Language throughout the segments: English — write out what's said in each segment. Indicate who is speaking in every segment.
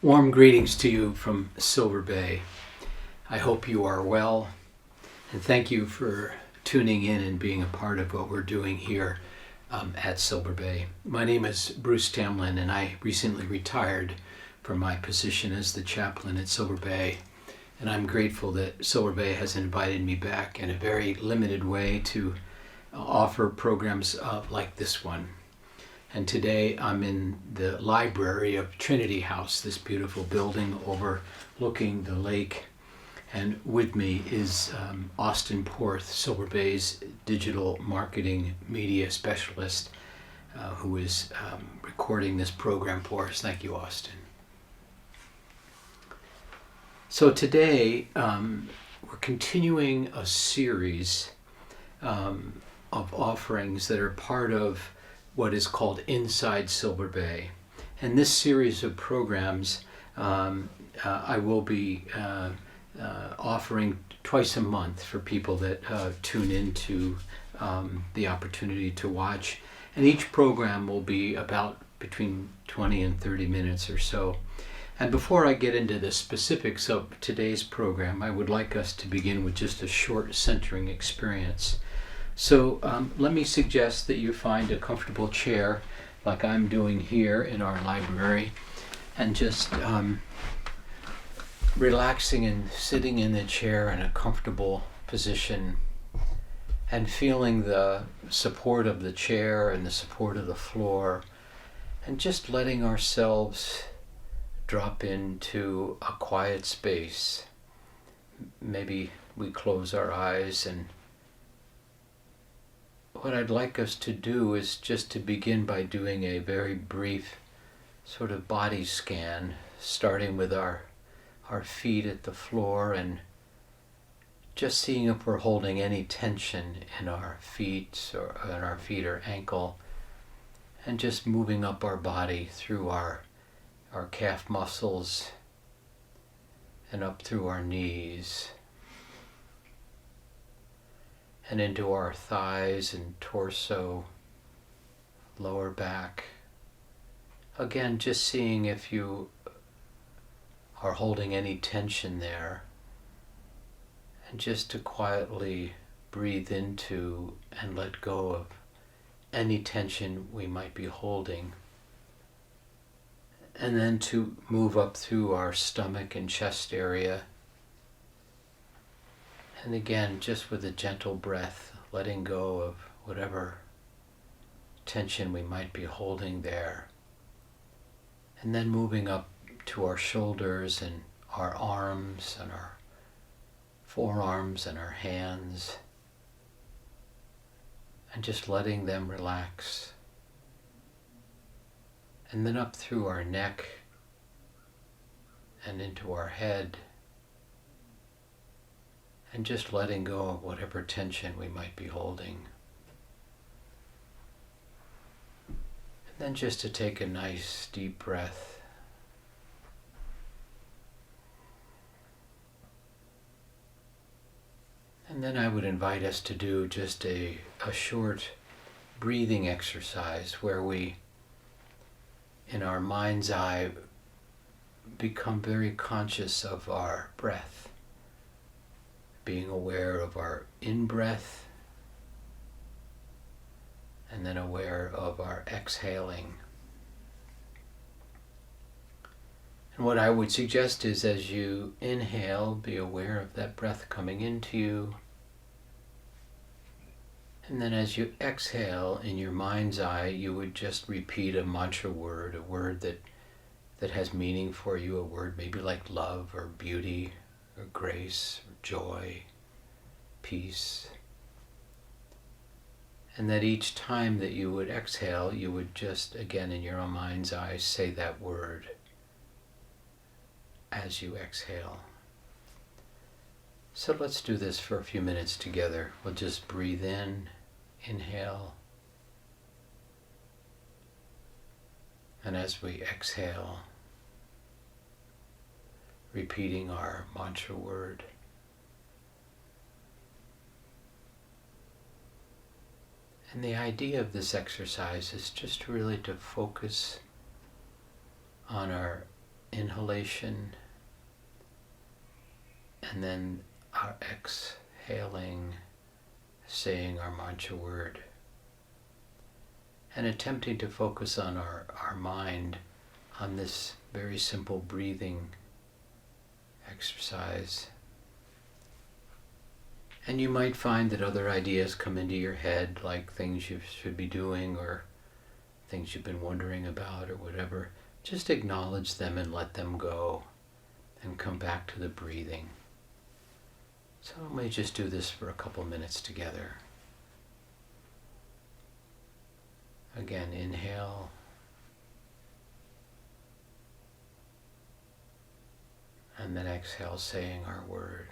Speaker 1: Warm greetings to you from Silver Bay. I hope you are well, and thank you for tuning in and being a part of what we're doing here at Silver Bay. My name is Bruce Tamlyn, and I recently retired from my position as the chaplain at Silver Bay, and I'm grateful that Silver Bay has invited me back in a very limited way to offer programs like this one. And today I'm in the library of Trinity House, this beautiful building overlooking the lake. And with me is Austin Porth, Silver Bay's digital marketing media specialist, who is recording this program for us. Thank you, Austin. So today we're continuing a series of offerings that are part of what is called Inside Silver Bay. And this series of programs I will be offering twice a month for people that tune into the opportunity to watch. And each program will be about between 20 and 30 minutes or so. And before I get into the specifics of today's program, I would like us to begin with just a short centering experience. So let me suggest that you find a comfortable chair like I'm doing here in our library, and just relaxing and sitting in the chair in a comfortable position and feeling the support of the chair and the support of the floor, and just letting ourselves drop into a quiet space. Maybe we close our eyes, and what I'd like us to do is just to begin by doing a very brief sort of body scan, starting with our feet at the floor and just seeing if we're holding any tension in our feet or ankle, and just moving up our body through our calf muscles and up through our knees and into our thighs and torso, lower back. Again, just seeing if you are holding any tension there, and just to quietly breathe into and let go of any tension we might be holding. And then to move up through our stomach and chest area. And again, just with a gentle breath, letting go of whatever tension we might be holding there. And then moving up to our shoulders and our arms and our forearms and our hands. And just letting them relax. And then up through our neck and into our head. And just letting go of whatever tension we might be holding. And then just to take a nice deep breath. And then I would invite us to do just a short breathing exercise where we, in our mind's eye, become very conscious of our breath. Being aware of our in-breath, and then aware of our exhaling. And what I would suggest is, as you inhale, be aware of that breath coming into you. And then as you exhale, in your mind's eye, you would just repeat a mantra word, a word that has meaning for you, a word maybe like love or beauty or grace or joy, peace. And that each time that you would exhale, you would just, again in your own mind's eye, say that word as you exhale. So let's do this for a few minutes together. We'll just breathe in, inhale, and as we exhale, repeating our mantra word. And the idea of this exercise is just really to focus on our inhalation, and then our exhaling, saying our mantra word, and attempting to focus on our mind on this very simple breathing exercise. And you might find that other ideas come into your head, like things you should be doing or things you've been wondering about or whatever. Just acknowledge them and let them go and come back to the breathing. So let me just do this for a couple minutes together. Again, inhale. And then exhale, saying our word.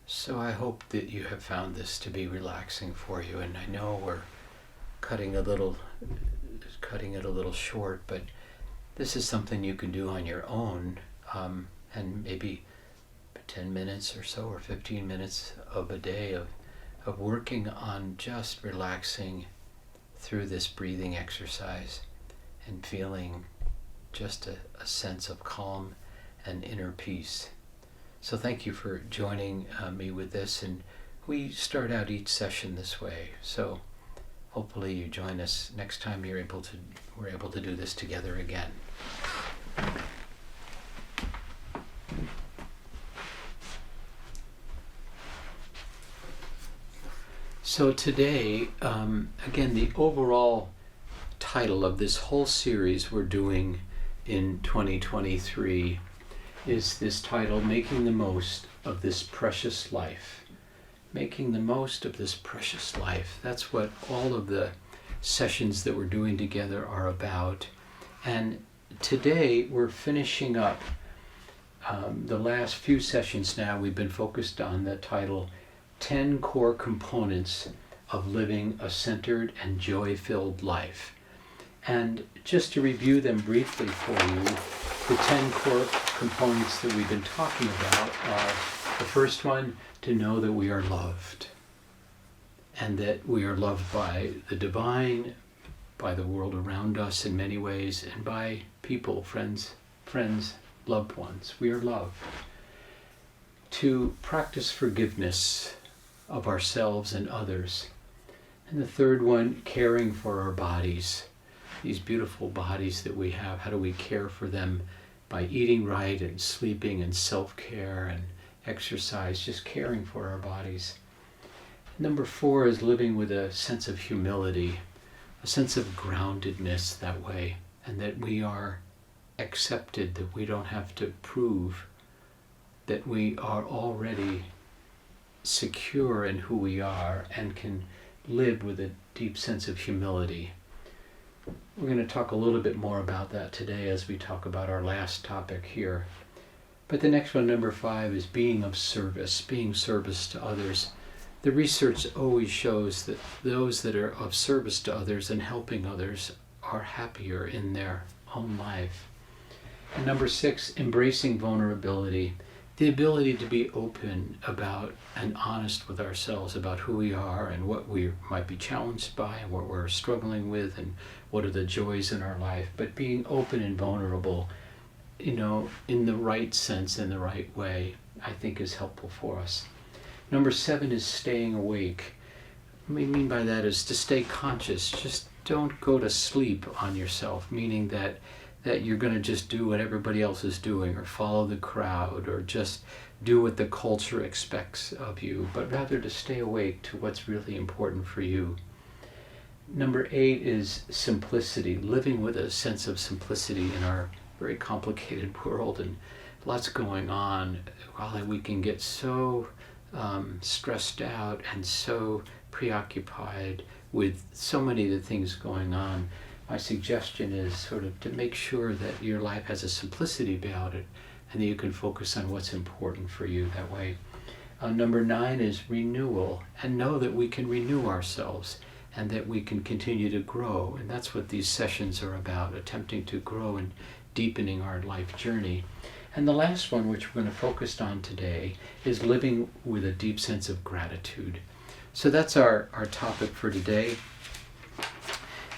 Speaker 1: So I hope that you have found this to be relaxing for you, and I know we're cutting it a little short, but this is something you can do on your own, and maybe 10 minutes or so, or 15 minutes of a day of working on just relaxing through this breathing exercise and feeling just a sense of calm and inner peace. So thank you for joining me with this, and we start out each session this way. So hopefully you join us next time we're able to do this together again. So today, again, the overall title of this whole series we're doing in 2023 is this title, Making the Most of This Precious Life. Making the most of this precious life. That's what all of the sessions that we're doing together are about. And today we're finishing up the last few sessions now. We've been focused on the title, 10 Core Components of Living a Centered and Joy-Filled Life. And just to review them briefly for you, the 10 core components that we've been talking about are, the first one, to know that we are loved, and that we are loved by the divine, by the world around us in many ways, and by people, friends, loved ones. We are loved. To practice forgiveness of ourselves and others. And the third one, caring for our bodies. These beautiful bodies that we have, how do we care for them? By eating right and sleeping and self-care and exercise, just caring for our bodies. Number 4 is living with a sense of humility, a sense of groundedness that way, and that we are accepted, that we don't have to prove that we are already secure in who we are and can live with a deep sense of humility. We're going to talk a little bit more about that today as we talk about our last topic here. But the next one, number 5, is being of service, being service to others. The research always shows that those that are of service to others and helping others are happier in their own life. And number 6, embracing vulnerability. The ability to be open about and honest with ourselves about who we are and what we might be challenged by and what we're struggling with and what are the joys in our life. But being open and vulnerable, in the right sense, in the right way, I think is helpful for us. Number 7 is staying awake. What I mean by that is to stay conscious. Just don't go to sleep on yourself, meaning that you're going to just do what everybody else is doing or follow the crowd or just do what the culture expects of you, but rather to stay awake to what's really important for you. Number 8 is simplicity, living with a sense of simplicity in our very complicated world and lots going on. While we can get so stressed out and so preoccupied with so many of the things going on, my suggestion is sort of to make sure that your life has a simplicity about it and that you can focus on what's important for you that way. Number 9 is renewal, and know that we can renew ourselves and that we can continue to grow. And that's what these sessions are about, attempting to grow and deepening our life journey. And the last one, which we're going to focus on today, is living with a deep sense of gratitude. So that's our topic for today.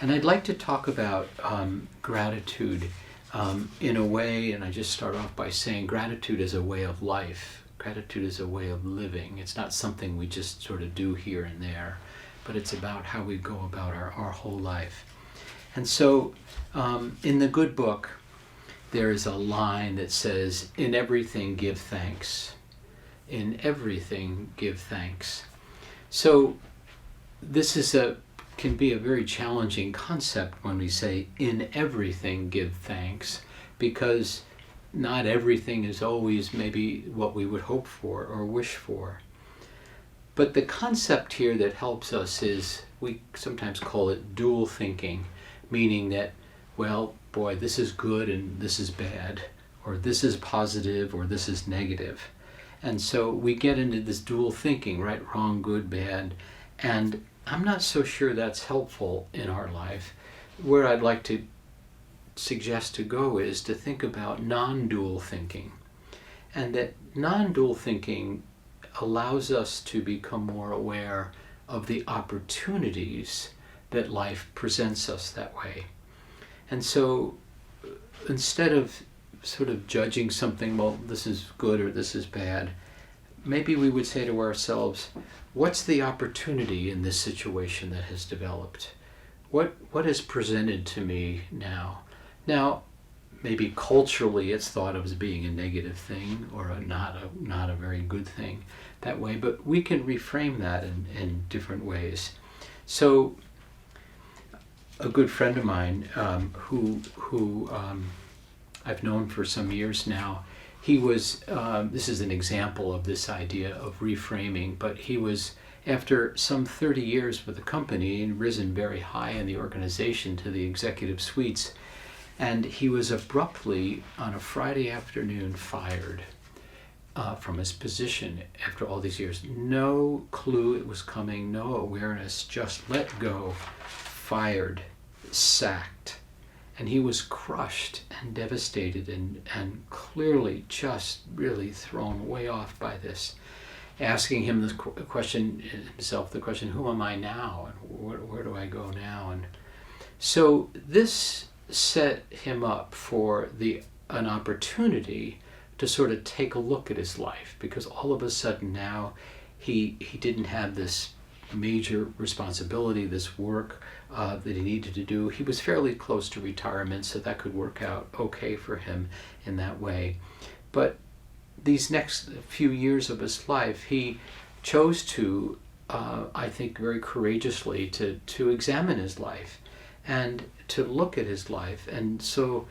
Speaker 1: And I'd like to talk about gratitude in a way, and I just start off by saying gratitude is a way of life. Gratitude is a way of living. It's not something we just sort of do here and there, but it's about how we go about our whole life. And so in the good book, there is a line that says, "In everything give thanks." In everything give thanks. So this can be a very challenging concept when we say, "In everything give thanks," because not everything is always maybe what we would hope for or wish for. But the concept here that helps us is, we sometimes call it dual thinking, meaning that, well, boy, this is good and this is bad, or this is positive or this is negative. And so we get into this dual thinking, right, wrong, good, bad, and I'm not so sure that's helpful in our life. Where I'd like to suggest to go is to think about non-dual thinking, and that non-dual thinking allows us to become more aware of the opportunities that life presents us that way. And so instead of sort of judging something, well, this is good or this is bad, maybe we would say to ourselves, what's the opportunity in this situation that has developed? What is presented to me now? Now, maybe culturally it's thought of as being a negative thing or not a very good thing that way, but we can reframe that in different ways. So a good friend of mine who I've known for some years now, he was, this is an example of this idea of reframing, but he was, after some 30 years with the company and risen very high in the organization to the executive suites, and he was abruptly on a Friday afternoon fired from his position after all these years. No clue it was coming, no awareness, just let go, fired, sacked. And he was crushed and devastated and clearly just really thrown way off by this. Asking him the question, who am I now? And where do I go now? And so this set him up for an opportunity to sort of take a look at his life, because all of a sudden now he didn't have this major responsibility, this work that he needed to do. He was fairly close to retirement, so that could work out okay for him in that way. But these next few years of his life, he chose to, I think very courageously, to examine his life and to look at his life. And so,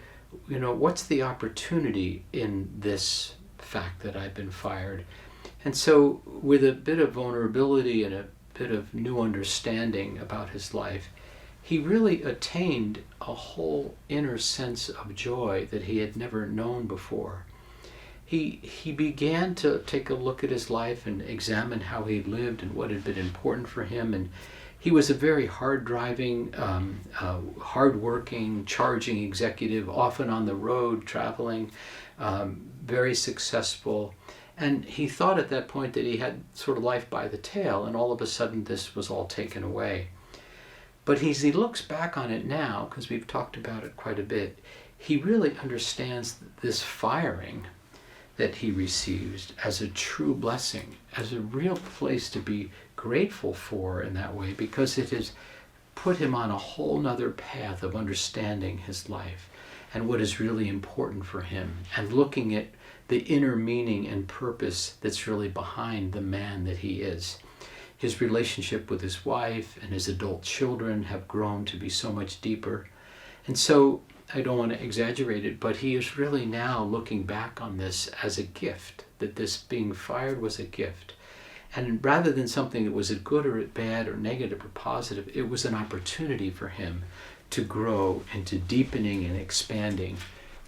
Speaker 1: what's the opportunity in this fact that I've been fired? And so with a bit of vulnerability and a bit of new understanding about his life, he really attained a whole inner sense of joy that he had never known before. He began to take a look at his life and examine how he lived and what had been important for him. And he was a very hard-driving, hard-working, charging executive, often on the road, traveling, very successful. And he thought at that point that he had sort of life by the tail, and all of a sudden this was all taken away. But as he looks back on it now, because we've talked about it quite a bit, he really understands this firing that he received as a true blessing, as a real place to be grateful for in that way, because it has put him on a whole nother path of understanding his life and what is really important for him, and looking at the inner meaning and purpose that's really behind the man that he is. his relationship with his wife and his adult children have grown to be so much deeper. And so I don't want to exaggerate it, but he is really now looking back on this as a gift, that this being fired was a gift. And rather than something that was a good or bad or negative or positive, it was an opportunity for him to grow into deepening and expanding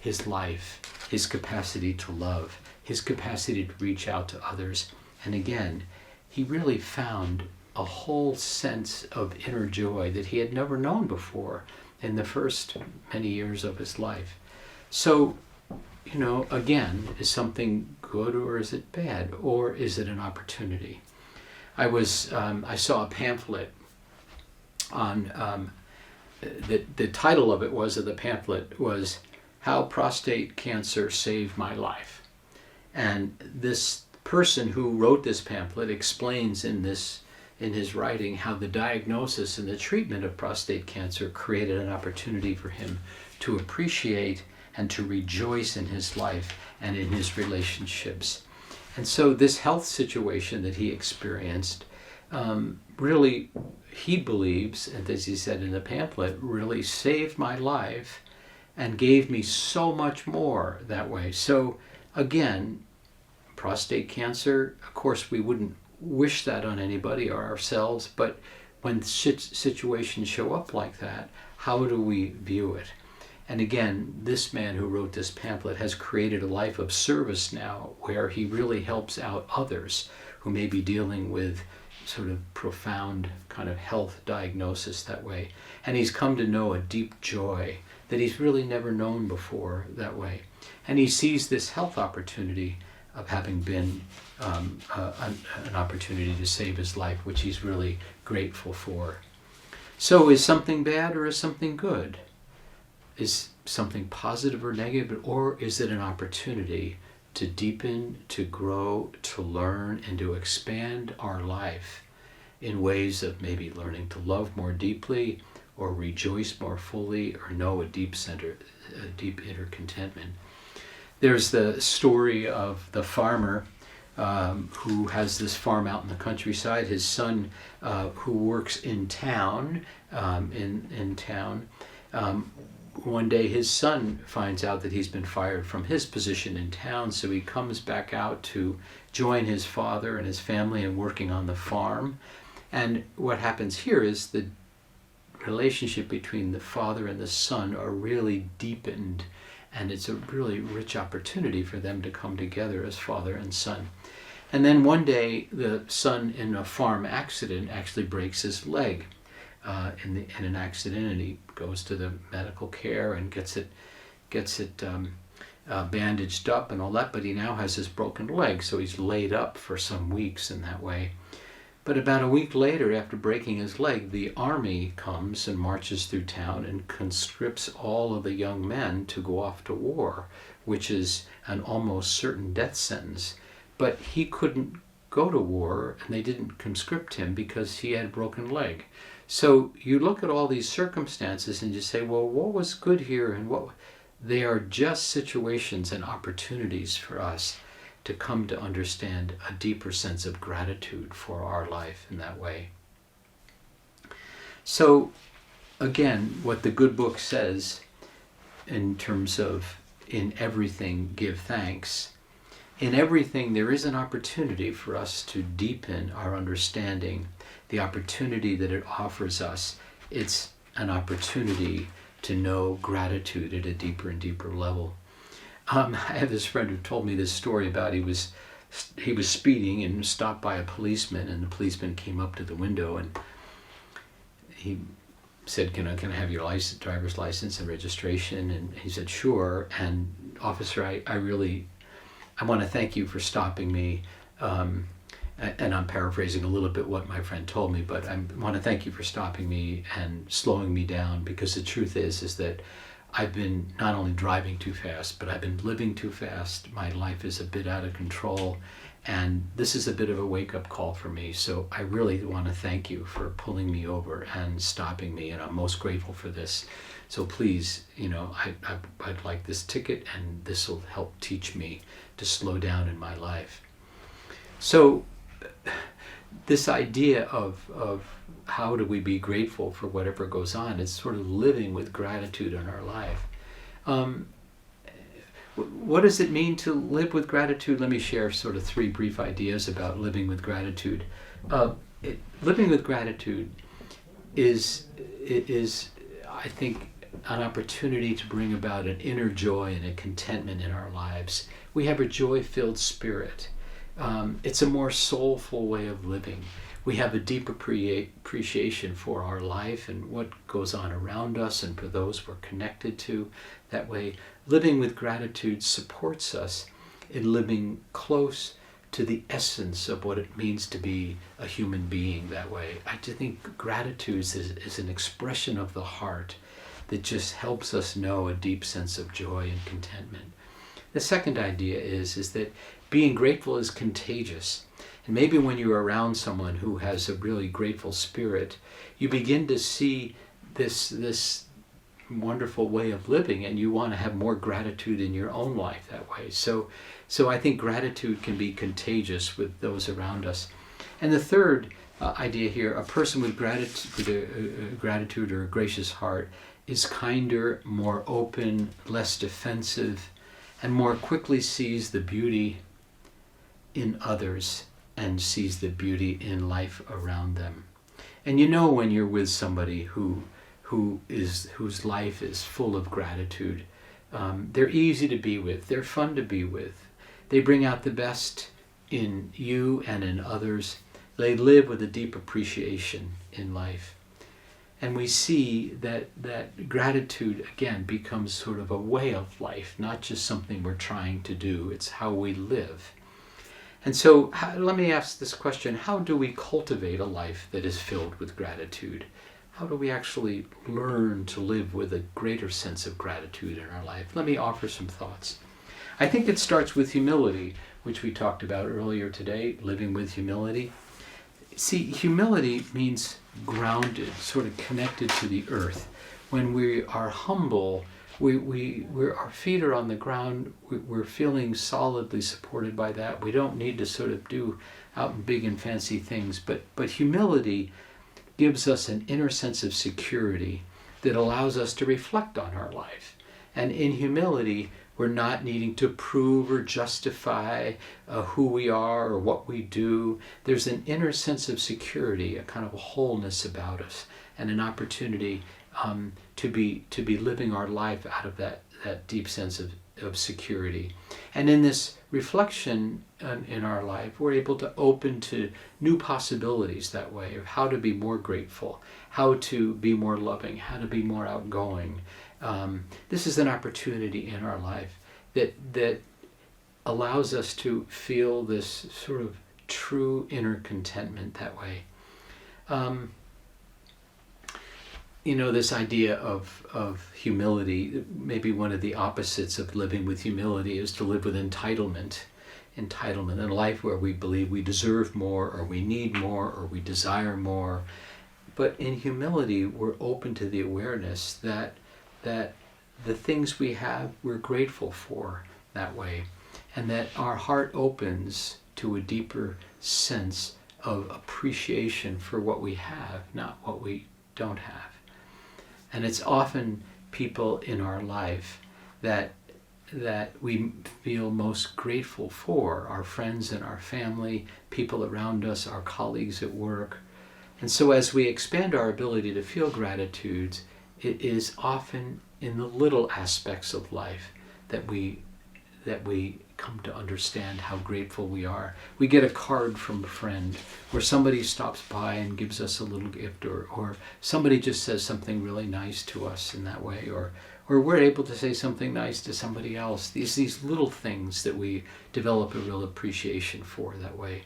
Speaker 1: his life, his capacity to love, his capacity to reach out to others. And again, he really found a whole sense of inner joy that he had never known before in the first many years of his life. So, again, is something good or is it bad, or is it an opportunity? I saw a pamphlet on the title of the pamphlet was "How Prostate Cancer Saved My Life," and this person who wrote this pamphlet explains in his writing how the diagnosis and the treatment of prostate cancer created an opportunity for him to appreciate and to rejoice in his life and in his relationships. And so this health situation that he experienced really, he believes, and as he said in the pamphlet, really saved my life and gave me so much more that way. So again, prostate cancer, of course we wouldn't wish that on anybody or ourselves, but when situations show up like that, how do we view it? And again, this man who wrote this pamphlet has created a life of service now where he really helps out others who may be dealing with sort of profound kind of health diagnosis that way. And he's come to know a deep joy that he's really never known before that way. And he sees this health opportunity of having been an opportunity to save his life, which he's really grateful for. So is something bad or is something good? Is something positive or negative, or is it an opportunity to deepen, to grow, to learn, and to expand our life in ways of maybe learning to love more deeply, or rejoice more fully, or know a deep inner contentment? There's the story of the farmer who has this farm out in the countryside. His son, who works in town, one day his son finds out that he's been fired from his position in town, so he comes back out to join his father and his family in working on the farm. And what happens here is the relationship between the father and the son are really deepened, and it's a really rich opportunity for them to come together as father and son. And then one day the son, in a farm accident, actually breaks his leg in an accident, and he goes to the medical care and gets it bandaged up and all that, but he now has his broken leg, so he's laid up for some weeks in that way. But about a week later, after breaking his leg, the army comes and marches through town and conscripts all of the young men to go off to war, which is an almost certain death sentence. But he couldn't go to war, and they didn't conscript him because he had a broken leg. So you look at all these circumstances and you say, well, what was good here, and what? They are just situations and opportunities for us to come to understand a deeper sense of gratitude for our life in that way. So again, what the good book says in terms of in everything give thanks, in everything there is an opportunity for us to deepen our understanding, the opportunity that it offers us. It's an opportunity to know gratitude at a deeper and deeper level. I have this friend who told me this story about he was speeding and stopped by a policeman, and the policeman came up to the window and he said, can I have your driver's license and registration? And he said, sure. And officer, I want to thank you for stopping me. And I'm paraphrasing a little bit what my friend told me, but I want to thank you for stopping me and slowing me down, because the truth is that I've been not only driving too fast, but I've been living too fast. My life is a bit out of control, and this is a bit of a wake-up call for me. So I really want to thank you for pulling me over and stopping me, and I'm most grateful for this. So please, I'd like this ticket, and this will help teach me to slow down in my life. So this idea of how do we be grateful for whatever goes on, it's sort of living with gratitude in our life. What does it mean to live with gratitude? Let me share sort of 3 brief ideas about living with gratitude. Living with gratitude is, I think, an opportunity to bring about an inner joy and a contentment in our lives. We have a joy-filled spirit. It's a more soulful way of living. We have a deep appreciation for our life and what goes on around us and for those we're connected to. That way, living with gratitude supports us in living close to the essence of what it means to be a human being that way. I just think gratitude is an expression of the heart that just helps us know a deep sense of joy and contentment. The second idea is that being grateful is contagious. And maybe when you're around someone who has a really grateful spirit, you begin to see this wonderful way of living, and you want to have more gratitude in your own life that way. So I think gratitude can be contagious with those around us. And the third idea here, a person with gratitude or a gracious heart is kinder, more open, less defensive, and more quickly sees the beauty in others and sees the beauty in life around them. And you know when you're with somebody whose life is full of gratitude, they're easy to be with, they're fun to be with. They bring out the best in you and in others. They live with a deep appreciation in life. And we see that gratitude, again, becomes sort of a way of life, not just something we're trying to do. It's how we live. And so let me ask this question: how do we cultivate a life that is filled with gratitude? How do we actually learn to live with a greater sense of gratitude in our life? Let me offer some thoughts. I think it starts with humility, which we talked about earlier today, living with humility. See, humility means grounded, sort of connected to the earth. When we are humble, our feet are on the ground, we're feeling solidly supported by that. We don't need to sort of do out big and fancy things, but humility gives us an inner sense of security that allows us to reflect on our life. And in humility, we're not needing to prove or justify who we are or what we do. There's an inner sense of security, a kind of a wholeness about us, and an opportunity to be living our life out of that deep sense of security. And in this reflection in our life, we're able to open to new possibilities that way of how to be more grateful, how to be more loving, how to be more outgoing. This is an opportunity in our life that allows us to feel this sort of true inner contentment that way. This idea of humility, maybe one of the opposites of living with humility is to live with entitlement. Entitlement, in a life where we believe we deserve more, or we need more, or we desire more. But in humility, we're open to the awareness that the things we have, we're grateful for that way, and that our heart opens to a deeper sense of appreciation for what we have, not what we don't have. And it's often people in our life that we feel most grateful for, our friends and our family, people around us, our colleagues at work. And so as we expand our ability to feel gratitude, it is often in the little aspects of life that we come to understand how grateful we are. We get a card from a friend, or somebody stops by and gives us a little gift, or somebody just says something really nice to us in that way, or we're able to say something nice to somebody else. These little things that we develop a real appreciation for that way.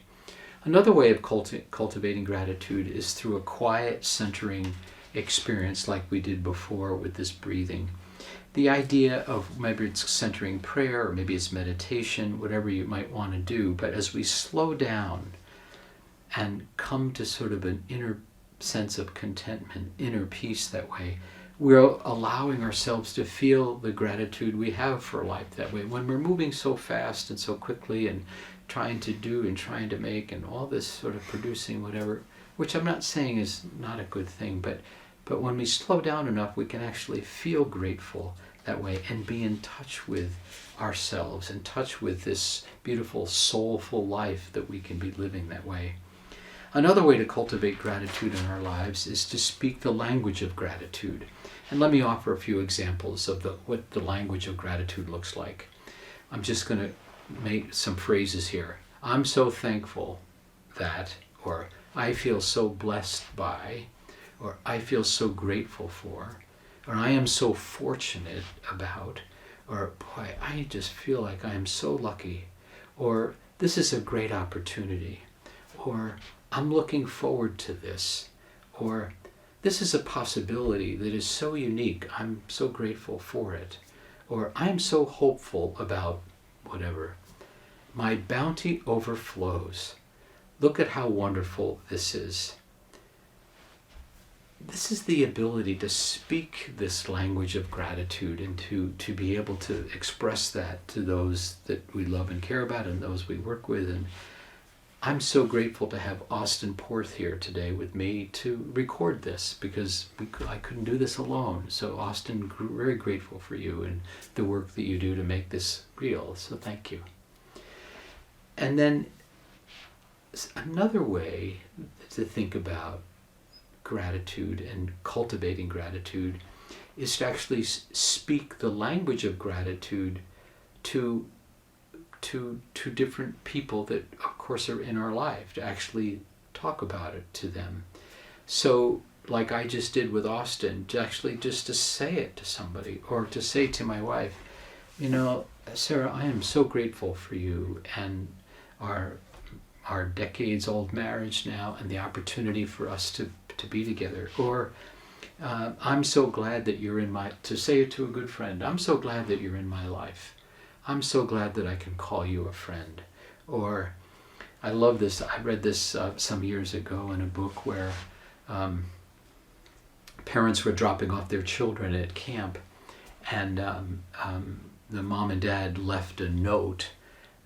Speaker 1: Another way of cultivating gratitude is through a quiet, centering experience like we did before with this breathing. The idea of maybe it's centering prayer, or maybe it's meditation, whatever you might want to do, but as we slow down and come to sort of an inner sense of contentment, inner peace that way, we're allowing ourselves to feel the gratitude we have for life that way. When we're moving so fast and so quickly and trying to do and trying to make and all this sort of producing whatever, which I'm not saying is not a good thing, but when we slow down enough, we can actually feel grateful that way and be in touch with ourselves, in touch with this beautiful, soulful life that we can be living that way. Another way to cultivate gratitude in our lives is to speak the language of gratitude. And let me offer a few examples of what the language of gratitude looks like. I'm just going to make some phrases here. I'm so thankful that, or I feel so blessed by, or I feel so grateful for, or I am so fortunate about, or boy, I just feel like I am so lucky, or this is a great opportunity, or I'm looking forward to this, or this is a possibility that is so unique, I'm so grateful for it, or I'm so hopeful about whatever. My bounty overflows. Look at how wonderful this is. This is the ability to speak this language of gratitude and to be able to express that to those that we love and care about and those we work with. And I'm so grateful to have Austin Porth here today with me to record this, because I couldn't do this alone. So Austin, very grateful for you and the work that you do to make this real. So thank you. And then another way to think about gratitude and cultivating gratitude is to actually speak the language of gratitude to different people that of course are in our life, to actually talk about it to them. So like I just did with Austin, to actually just to say it to somebody, or to say to my wife, you know, Sarah, I am so grateful for you and our decades-old marriage now and the opportunity for us to be together. Or I'm so glad that you're in my, to say it to a good friend, I'm so glad that you're in my life. I'm so glad that I can call you a friend. Or I love this, I read this some years ago in a book where parents were dropping off their children at camp, and the mom and dad left a note.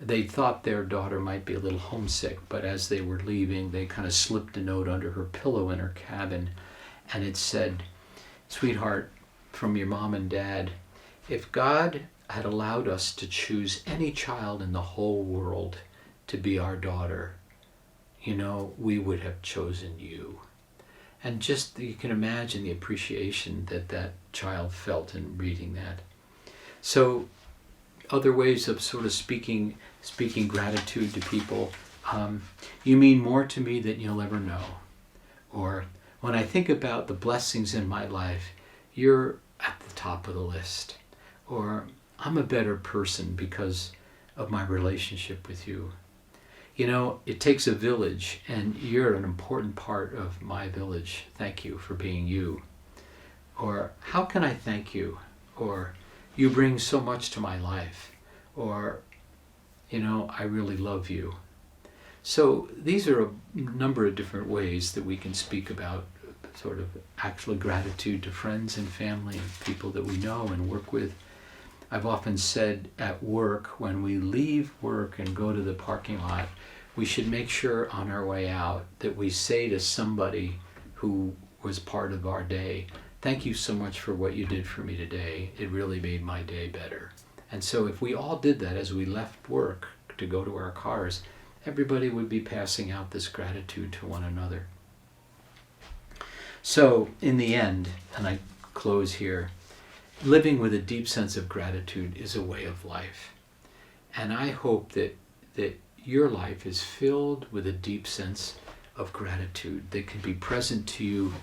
Speaker 1: They thought their daughter might be a little homesick, but as they were leaving, they kind of slipped a note under her pillow in her cabin, and it said, "Sweetheart, from your mom and dad, if God had allowed us to choose any child in the whole world to be our daughter, you know, we would have chosen you." And just, you can imagine the appreciation that that child felt in reading that. So other ways of sort of speaking gratitude to people. You mean more to me than you'll ever know. Or when I think about the blessings in my life, you're at the top of the list. Or I'm a better person because of my relationship with you. You know, it takes a village, and you're an important part of my village. Thank you for being you. Or how can I thank you? Or you bring so much to my life. Or, you know, I really love you. So these are a number of different ways that we can speak about sort of actual gratitude to friends and family and people that we know and work with. I've often said at work, when we leave work and go to the parking lot, we should make sure on our way out that we say to somebody who was part of our day, "Thank you so much for what you did for me today. It really made my day better." And so if we all did that as we left work to go to our cars, everybody would be passing out this gratitude to one another. So in the end, and I close here, living with a deep sense of gratitude is a way of life. And I hope that your life is filled with a deep sense of gratitude that can be present to you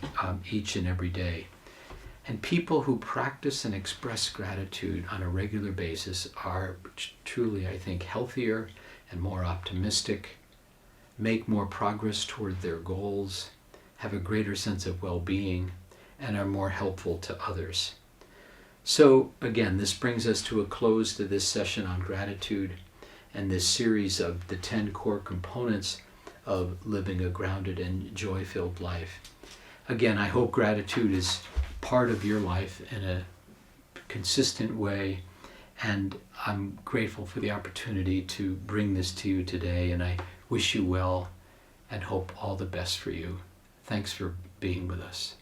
Speaker 1: each and every day. And people who practice and express gratitude on a regular basis are truly, I think, healthier and more optimistic, make more progress toward their goals, have a greater sense of well-being, and are more helpful to others. So again, this brings us to a close to this session on gratitude and this series of the 10 core components of living a grounded and joy-filled life. Again, I hope gratitude is part of your life in a consistent way, And I'm grateful for the opportunity to bring this to you today, and I wish you well and hope all the best for you. Thanks for being with us.